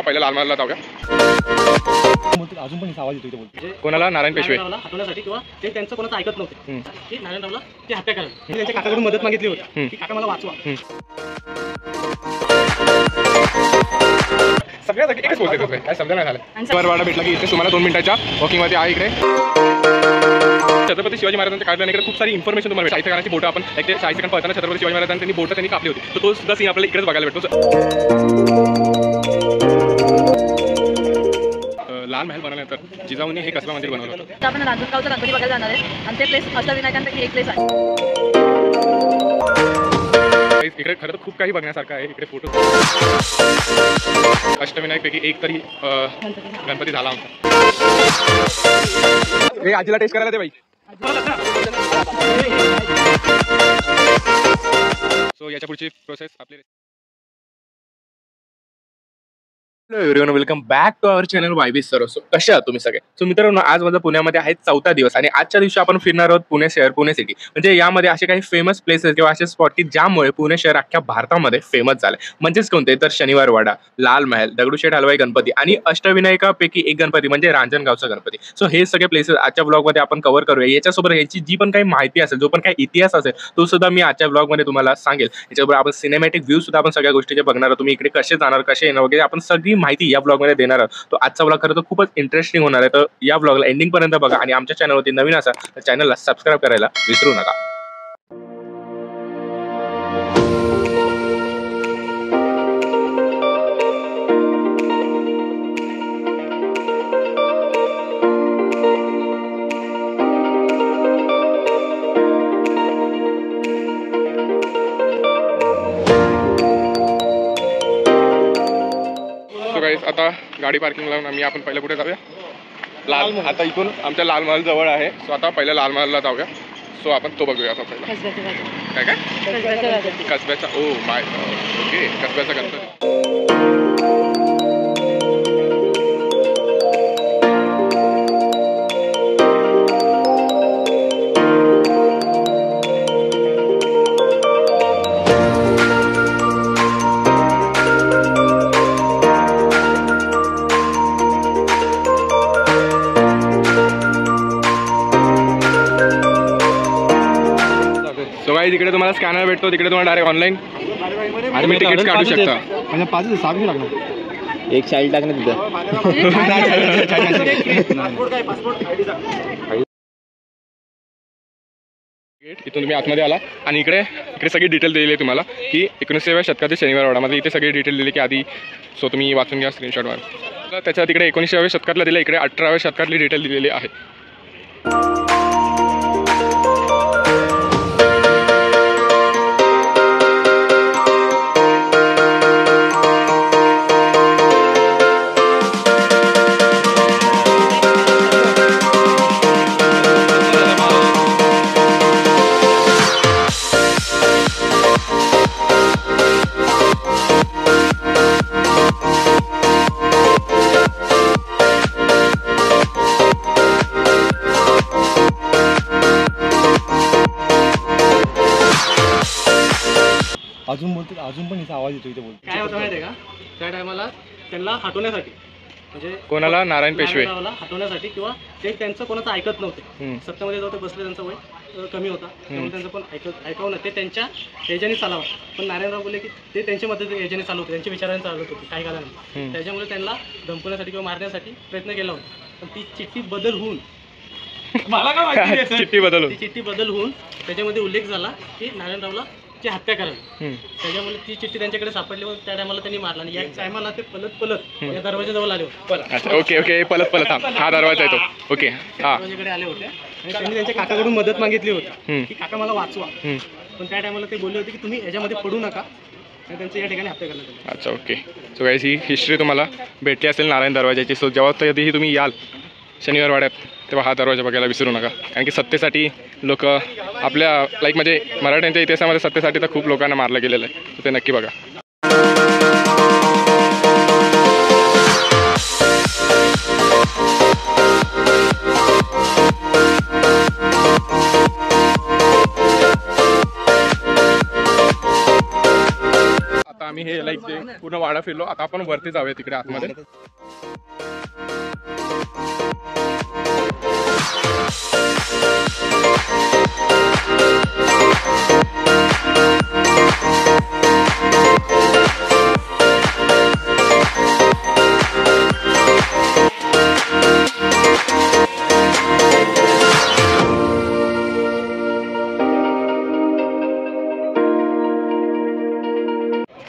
पहिल्या लाल महालला जाऊया. अजून पण आवाज येतो इथे बोलतो. कोणाला? नारायण पेशवे हटवण्यासाठी किंवा ते त्यांचं कोणाचं ऐकत नव्हते की नारायणरावला ते हत्या करायला. त्यांच्या काकाकडून मदत मागितली होती की काका मला वाचवा. सगळ्यासाठी एकच बोलते होते, काय समजा नाही झालं. वाडा भेटला की इथे तुम्हाला 2 मिनिटाच्या वॉकिंगमध्ये आहे. इकडे छत्रपती शिवाजी महाराजांच्या काळात इकडे खूप सारी इन्फॉर्मेशन तुम्हाला भेटेल. 40 सेकंदाची बोटं आपण एक 40 सेकंद पळताना छत्रपती शिवाजी महाराजांनी त्यांनी बोटं त्यांनी कापली होती. तर तो सुद्धा सीन आपल्याला इकडेच बघायला भेटतो. लाल महल बनवल्यानंतर जिजाऊंनी हे कसबा मंदिर बनवलं होतं. आपण रांजणगावचा गणपती बघायला जाणार आहे आणि ते प्लेस अष्टविनायकांपैकी एक प्लेस आहे. इकडे खरं तर खूप काही बघण्यासारखं आहे. इकडे फोटो अष्टविनायकपैकी एक तरी गणपती झाला आमचा. हे आजीला टेस्ट करायला दे बाई. सो याच्या पुढची प्रोसेस आपली. Hello everyone, welcome back to our channel YB sir. So कशा आहात तुम्ही सगळे? सो मित्रांनो, आज माझा पुण्यामध्ये आहे 4था दिवस आणि आजच्या दिवशी आपण फिरणार आहोत पुणे शहर, पुणे सिटी. म्हणजे यामध्ये असे काही फेमस प्लेसेस किंवा असे स्पॉट की ज्यामुळे पुणे शहर अख्ख्या भारतामध्ये फेमस झाले. म्हणजेच कोणते तर शनिवार वाडा, लाल महल, दगडूशेठ हलवाई गणपती आणि अष्टविनायकापैकी एक गणपती म्हणजे रांजणगावचा गणपती. सो हे सगळे प्लेसेस आजच्या ब्लॉगमध्ये आपण कव्हर करूया. याच्यासोबत याची जी पण काही माहिती असेल, जो पण काही इतिहास असेल, तो सुद्धा मी आजच्या ब्लॉगमध्ये तुम्हाला सांगेल. याच्याबरोबर आपण सिनेमॅटिक व्ह्यू सुद्धा आपण सगळ्या गोष्टीचे बघणार आहोत. तुम्ही इकडे कसे जाणार, कसे येणार वगैरे आपण सगळी माहिती या ब्लॉगमध्ये देणार आहोत. तो आजचा ब्लॉग खरं तर खूपच इंटरेस्टिंग होणार आहे. तर या ब्लॉगला एंडिंग पर्यंत बघा आणि आमच्या चॅनलवरती नवीन असाल तर चॅनलला सबस्क्राईब करायला विसरू नका. आता गाडी पार्किंग लावून आम्ही आपण पहिल्या कुठे जाऊया? लाल महल. आता इथून आमच्या लाल महल जवळ आहे. सो आता पहिल्या लाल महलला जाऊया. सो आपण तो बघूया आता पहिला. काय काय कसब्याचा? Oh my okay, कसब्याचा Ganpati. तिकडे तुम्हाला स्कॅनर भेटतो. तिकडे तुम्हाला डायरेक्ट ऑनलाईन तुम्ही तिकीट काढू शकता. म्हणजे 5 लागणार. एक शाईल टाकणं तिथं. इथून तुम्ही आतमध्ये आला आणि इकडे सगळी डिटेल दिलेली आहे तुम्हाला की 19व्या शतकातील शनिवार वाडामध्ये इथे सगळी डिटेल दिली की आधी. सो तुम्ही वाचून घ्या स्क्रीनशॉटवर. त्याच्या तिकडे 19व्या शतकातला दिलं, इकडे 18व्या शतकातली डिटेल दिलेली आहे. अजून पण इथे आवाज येतो इथे बोलतो. काय होतं माहिती आहे का? त्या टायमाला त्यांना हटवण्यासाठी, म्हणजे कोणाला? नारायण पेशवे हटवण्यासाठी किंवा ते त्यांचं कोणाचं ऐकत नव्हते. सत्तेमध्ये जाऊ ते बसले, त्यांचं वय कमी होता त्यामुळे त्यांचं पण ऐकवणं ते त्यांच्या ह्याच्याने चालावं. पण नारायणराव बोलले की ते त्यांच्या मदत ह्याच्याने चालू होते, त्यांच्या विचाराने चालत होते काही काळाने. त्याच्यामुळे त्यांना धमकवण्यासाठी किंवा मारण्यासाठी प्रयत्न केला होता. पण ती चिठ्ठी बदल होऊन मला काय माहिती, चिठ्ठी बदल होऊन त्याच्यामध्ये उल्लेख झाला की नारायणरावला ची हत्या करावी. त्याच्यामुळे ती चिठ्ठी त्यांच्याकडे सापडली. त्या टायमाला त्यांनी मारला आणि या टायमाला ते पलत या दरवाजाजवळ आले होते. ओके ओके, पलत हा दरवाजा येतो. ओके, दरवाजाकडे आले होते आणि त्यांनी त्यांच्या काकाकडून मदत मागितली होती की काका मला वाचवा. पण त्या टायमाला ते बोलले होते की तुम्ही याच्यामध्ये पडू नका आणि त्यांचं या ठिकाणी हत्या करण्यात आली. अच्छा ओके. सो गाईस, ही हिस्ट्री तुम्हाला भेटली असेल नारायण दरवाजाची. सो जेव्हा कधीही तुम्ही याल शनिवार वाड्यात तेव्हा हा दरवाजा बघायला विसरू नका. कारण की सत्तेसाठी लोक आपल्या म्हणजे मराठ्यांच्या इतिहासामध्ये सत्तेसाठी तर खूप लोकांना मारलं गेलेलं आहे. तर ते नक्की बघा. आता आम्ही हे पूर्ण वाडा फिरलो. आता आपण वरती जाऊया तिकडे आतमध्ये.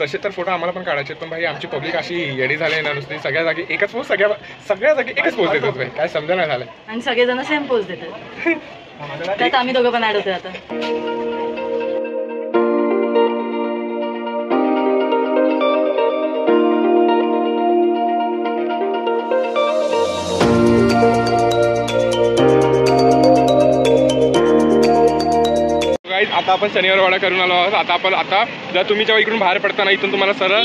तसे तर फोटो आम्हाला पण काढायचे, पण भाई आमची पब्लिक अशी येडी झाली ना, नुसती सगळ्या जागी एकच पोज, सगळ्या जागी एकच पोज देतात भाई, काय समजा नाही झालं. आणि सगळेजण सेम पोज देतात. त्यात आम्ही दोघं पण ऍड होतोय आता. आता आपण शनिवार वाडा करून आलो आहोत. आता जर तुम्ही जेव्हा इकडून बाहेर पडताना इथून तुम्हाला सरळ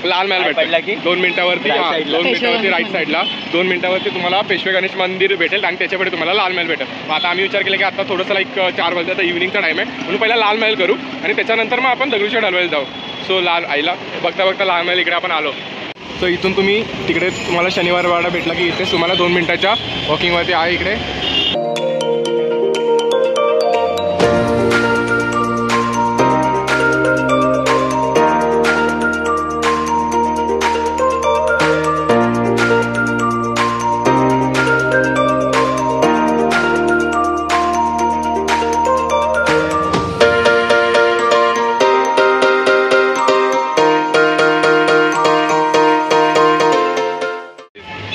लाल महल भेटेल की 2 मिनिटावरती, 2 मिनिटावरती राईट साईडला 2 मिनिटावरती तुम्हाला पेशवे गणेश मंदिर भेटेल आणि त्याच्यापुढे तुम्हाला लाल महल भेटेल. मग आता आम्ही विचार केला की आता थोडंसं लाईक 4 वाजता तर इव्हिनिंगचा टाईम आहे, म्हणून पहिला लाल महल करू आणि त्याच्यानंतर मग आपण दगडूशेठ हलवाईला जाऊ. सो लाल आईला बघता लाल महल इकडे आपण आलो. सो इथून तुम्ही तिकडे तुम्हाला शनिवार वाडा भेटला की इथे तुम्हाला 2 मिनिटाच्या वॉकिंगवरती आहे इकडे.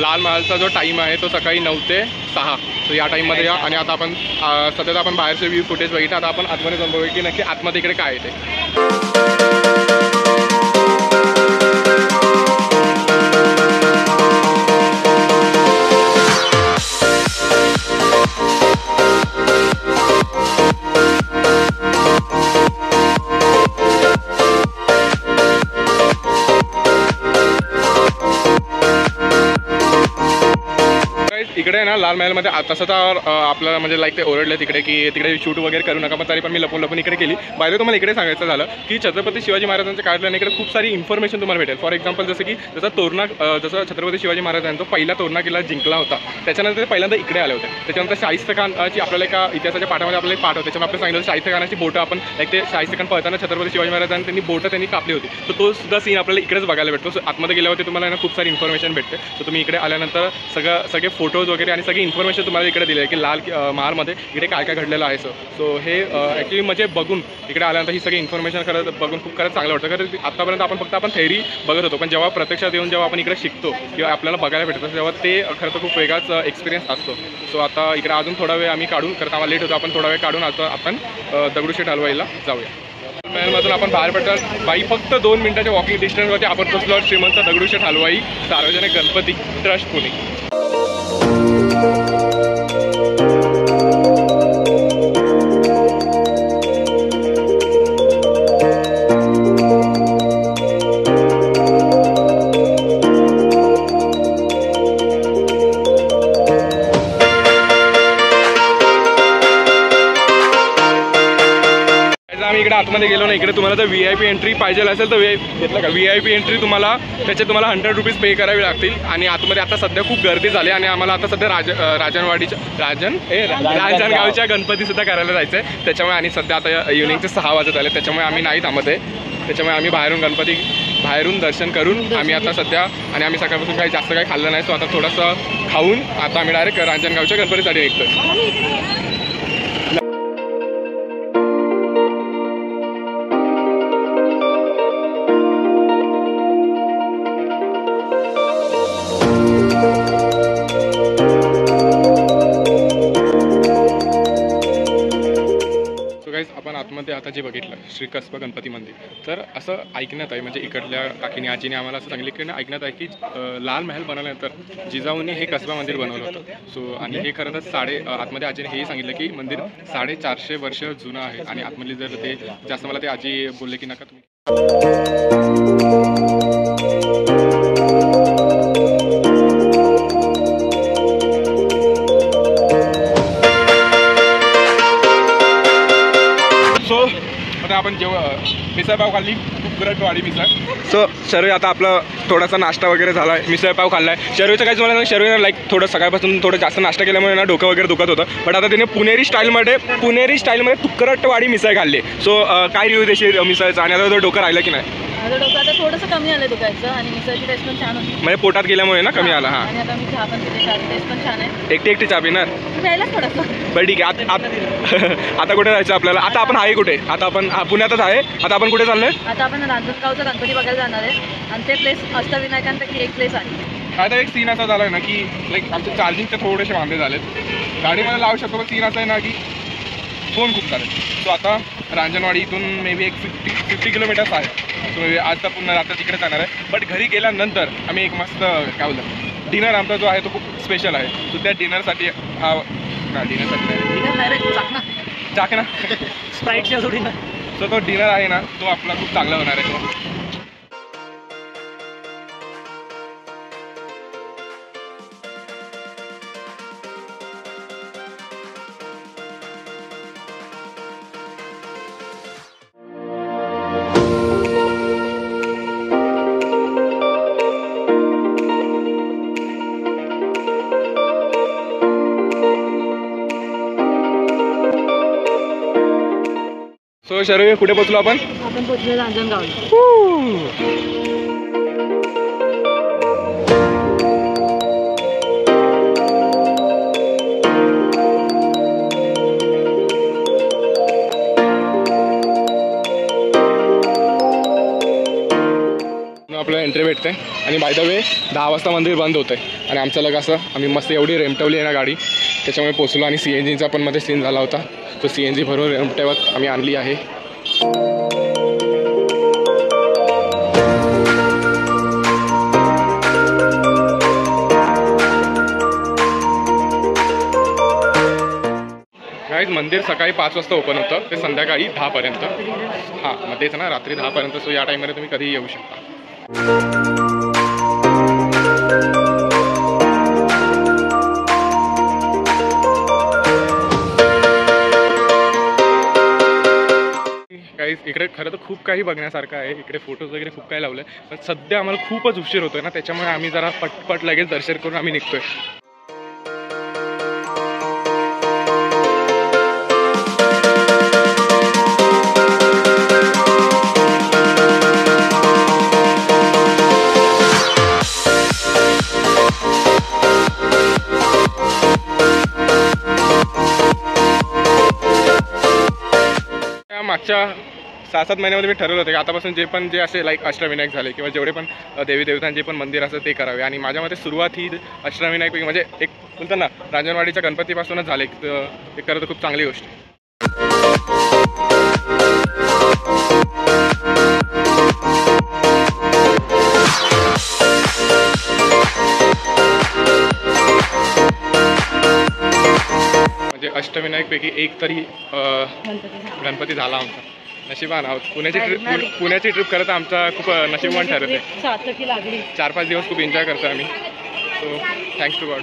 लाल महालचा जो टाईम आहे तो सकाळी 9 ते 6. तर या टाईममध्ये या. आणि आता आपण सतत आपण बाहेरचे व्ह्यू फुटेज बघितलं. आता आपण आतमध्ये जाऊन बघूया की नक्की आतमध्ये इकडे काय आहे ते. इकडे ना लाल महलमध्ये तसं तर आपल्याला म्हणजे लाईक ते ओरडले तिकडे की तिकडे शूट वगैरे करू नका, पण तरी पण मी लपून इकडे केली. बाहेर तुम्हाला इकडे सांगायचं झालं की छत्रपती शिवाजी महाराजांच्या काळातल्या इकडे खूप सारी इन्फॉर्मेशन तुम्हाला भेटेल. फॉर एक्झाम्पल जसं छत्रपती शिवाजी महाराजांचा पहिला तोरणा किल्ला जिंकला होता, त्याच्यानंतर ते पहिल्यांदा इकडे आले होते. त्याच्यानंतर शाहिस्ते खानची आपल्याला एका इतिहासाच्या पाठामध्ये आपल्याला एक पाठ होतं, त्याच्यामध्ये आपण सांगितलं शाहिस्ते खानाची बोटं आपण लाईक ते शाहिस्ते खान पळताना छत्रपती शिवाजी महाराजांनी त्यांनी बोटं कापली होती. तर तो सुद्धा सीन आपल्याला इकडेच बघायला भेटतो. सो आतमध्ये गेल्यावरती तुम्हाला खूप सारी इन्फॉर्मेशन भेटते. तर तुम्ही इकडे आल्यानंतर सगळे फोटोज वगैरे आणि सगळी इन्फॉर्मेशन तुम्हाला इकडे दिली आहे की लाल महालमध्ये इकडे काय काय घडलेलं आहे. सो हे ॲक्च्युली म्हणजे बघून इकडे आल्यानंतर ही सगळी इन्फॉर्मेशन बघून खूप चांगलं वाटतं. कारण आतापर्यंत आपण थेअरी बघत होतो, पण जेव्हा प्रत्यक्षात येऊन जेव्हा आपण इकडे शिकतो किंवा आपल्याला बघायला भेटतं तेव्हा ते खरं तर खूप वेगळाच एक्सपिरियन्स असतो. सो आता इकडे अजून थोडा वेळ आम्ही काढून करता आम्हाला लेट होतो, आपण थोडा वेळ काढून आता आपण दगडूशेठ हलवाईला जाऊया. महलमधून आपण बाहेर पडतात बाई फक्त 2 मिनिटाच्या वॉकिंग डिस्टन्सवरती आपण पोचलो श्रीमंत दगडूशेठ हलवाई सार्वजनिक गणपती ट्रस्ट पुणे. इकडे आतमध्ये गेलो ना, इकडे तुम्हाला जर VIP एंट्री पाहिजे असेल तर घेतलं का VIP एंट्री तुम्हाला तुम्हाला 100 रुपीज पे करावे लागतील. आणि आतमध्ये आता सध्या खूप गर्दी झाली आणि आम्हाला आता सध्या रांजणगावच्या गणपती सुद्धा करायला जायचं आहे. त्याच्यामुळे आणि सध्या आता इव्हिनिंगचे 6 वाजत आले, त्याच्यामुळे आम्ही नाही थांबत आहे. त्याच्यामुळे आम्ही बाहेरून दर्शन करून आम्ही आता सध्या आणि आम्ही सकाळपासून काही जास्त काही खाल्लं नाही. सो आता थोडंसं खाऊन आता आम्ही डायरेक्ट रांजणगावच्या गणपतीसाठी निघतो. आपण आतमध्ये आता जे बघितलं श्री कसबा गणपती मंदिर, तर असं ऐकण्यात आहे म्हणजे इकडल्या काकीने आजीने आम्हाला असं सांगितलं की ऐकण्यात आहे की लाल महल बनवल्यानंतर जिजाऊने हे कसबा मंदिर बनवलं होतं. सो आणि हे खरं तर आतमध्ये आजीने हेही सांगितलं की मंदिर 450 वर्ष जुनं आहे. आणि आतमध्ये जर ते जास्त मला ते आजी बोलले की नका तुम्ही. आपण जेव्हा मिसळपाव खाल्ली, कुकरटवाडी मिसळ. सो शर्वे आता आपला थोडासा नाश्ता वगैरे झाला आहे, मिसळपाव खाल्ला आहे. शर्वेचं काय मला शर्वे लाईक थोडं सकाळपासून थोडं जास्त नाश्ता केल्यामुळे ना डोकं वगैरे दुखत होतं. बट आता त्याने पुणेरी स्टाईलमध्ये कुकरटवाडी मिसळ खाल्ली. सो काय रिव्ह्यू देशील मिसळचा, आणि आता डोकं राहिलं की नाही? माझं डोकं आता थोडंसं कमी आलं दुखायचं, आणि मिसळची टेस्ट पण छान होती. म्हणजे पोटात गेल्यामुळे ना कमी आला. हां, आणि आता मी चहा पण पिते, चहाची टेस्ट पण छान आहे. एकटी चहा पिणार? प्यायलाच थोडंसं. बरं ठीक आहे. आता कुठे जायचं आपल्याला? आता आपण आहे कुठे? आता आपण पुण्यातच आहे. आता आपण कुठे चाललोय? आता आपण रांजणगावचा गणपती बघायला जाणार आहे, आणि ते प्लेस अष्टविनायकांपैकी एक प्लेस आहे. आता एक सीन असा झाला आहे ना की लाईक आमचे चार्जिंगचे थोडेसे वांदे झालेत. गाडीमध्ये लावू शकतो, पण सीन असा आहे ना की फोन खूप झाले. सो आता रांजणवाडी इथून मे बी एक 50 किलोमीटर्स आहे. सो आज तर पुन्हा रात्र तिकडे जाणार आहे. बट घरी गेल्यानंतर आम्ही एक मस्त काय बोलतो डिनर आमचा जो आहे तो खूप स्पेशल आहे. सो त्या डिनरसाठी चाकणा स्प्राईटच्या जोडीनं. सो तो डिनर आहे ना तो आपला खूप चांगला होणार आहे. सो शर्वे कुठे पोहोचलो आपण? आपण पोहोचलो रांजणगाव. आपल्याला एंट्री भेटते, आणि बाय द वे 10 वाजता मंदिर बंद होतं आहे. आणि आमचं लग असं आम्ही मस्त एवढी रेमटवली आहे ना गाडी, त्याच्यामुळे पोचलो. आणि CNGचा पण मध्ये सीन झाला होता, तो CNG भरून रेमटेवत आम्ही आणली आहे. गाईज मंदिर सकाळी 5 वाजता ओपन होतं, ते संध्याकाळी 10 पर्यंत. हां, मग तेच ना, रात्री 10 पर्यंत. सो या टाईममध्ये तुम्ही कधीही येऊ शकता. इकडे खरं तर खूप काही बघण्यासारखं आहे. इकडे फोटोज वगैरे खूप काही लावलं आहे, पण सध्या आम्हाला खूपच उशीर होतोय ना, त्याच्यामुळे आम्ही जरा पटपट लगेच दर्शन करून आम्ही निघतोय. मागच्या 6-7 महिन्यामध्ये मी ठरवलं होतं की आतापासून जे असे लाईक अष्टविनायक झाले किंवा जेवढे पण देवी देवतांचे पण मंदिर असं ते करावे. आणि माझ्या मते सुरुवात ही अष्टविनायकपैकी म्हणजे एक बोलतात ना रांजणवाडीच्या गणपतीपासूनच झाले. ते खरं तर खूप चांगली गोष्ट आहे. म्हणजे अष्टविनायकपैकी एक तरी गणपती झाला आमचा. नशिबान आहोत. पुण्याची ट्रिप करत आमचा खूप नशिबवान ठरत आहे. 4-5 दिवस खूप एन्जॉय करतो आम्ही. So thanks to God.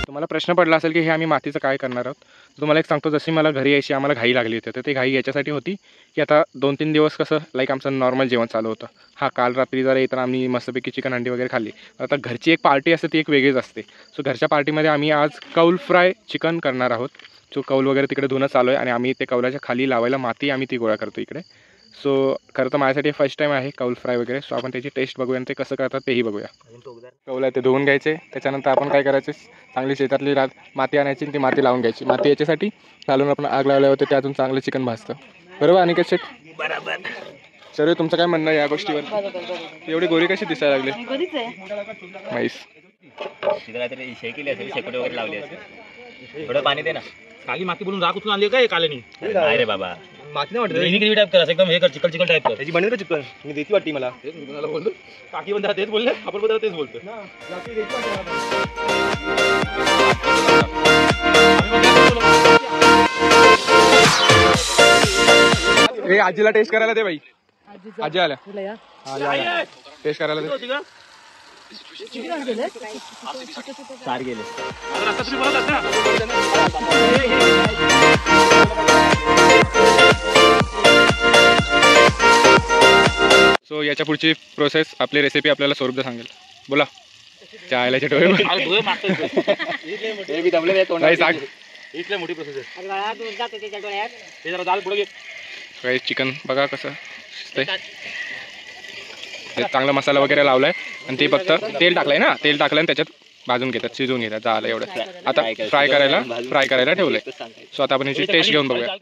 तुम्हाला प्रश्न पडला असेल की हे आम्ही मातीचं काय करणार आहोत. तुम्हाला एक सांगतो, जशी मला घरी यायची आम्हाला घाई लागली होती, तर ते घाई याच्यासाठी होती की आता 2-3 दिवस कसं लाईक आमचं नॉर्मल जेवण चालू होतं. हां, काल रात्री जरा येताना आम्ही मस्तपैकी चिकन अंडी वगैरे खाल्ली. आता घरची एक पार्टी असते ती एक वेगळीच असते. सो घरच्या पार्टीमध्ये आम्ही आज कौल फ्राय चिकन करणार आहोत. सो कौल वगैरे तिकडे धुणं चालू आहे, आणि आम्ही ते कौलाच्या खाली लावायला माती आम्ही ती गोळा करतो इकडे. सो खरं तर माझ्यासाठी फर्स्ट टाईम आहे कौल फ्राय वगैरे. सो आपण त्याची टेस्ट बघूया आणि ते कसं करतात तेही बघूया. कौल आहे ते धुवून घ्यायचे, त्याच्यानंतर आपण काय करायचे, चांगली शेतातली माती आणायची आणि ती माती लावून घ्यायची. माती याच्यासाठी घालून आपण आग लावल्यावर ते अजून चांगलं चिकन भाजतं. बरोबर अनिकेत शेठ? बरोबर. सर तुमचं काय म्हणणं आहे या गोष्टीवर? एवढी गोरी कशी दिसायला लागली? म्हैस काहीतरी शेळ केली असेल, शेकोटी वगैरे लावली असेल. थोडं पाणी दे ना. खाली माती बोलून राग उचलून आणली काय कालनी? नाही रे बाबा, माती नाही वाटत. नेहमी टाईप कर, एकदम हे कर, चिकल टाईप कर. त्याची बनवेल का चिकन? मी देती वाटते मला. बोलतो काकी बंदा तेच बोलले, आपण बंदा तेच बोलतो. हे आजीला टेस्ट करायला दे बाई. आजी आल्या टेस्ट करायला दे. चार गेले. सो याच्या पुढची प्रोसेस आपली रेसिपी आपल्याला स्वरूप सांगेल. बोला. चायलाच्या डोळे सांग. इथल्या मोठी प्रोसेस आहे. ते जरा दाल पुढे घे. काही चिकन बघा कसं चांगला मसाला वगैरे लावलाय आणि ते फक्त तेल टाकलंय ना, तेल टाकलंय आणि त्याच्यात भाजून घेतात, शिजवून घेतात. झालं एवढं. आता फ्राय करायला ठेवलंय. सो आता आपण याची टेस्ट घेऊन बघूया.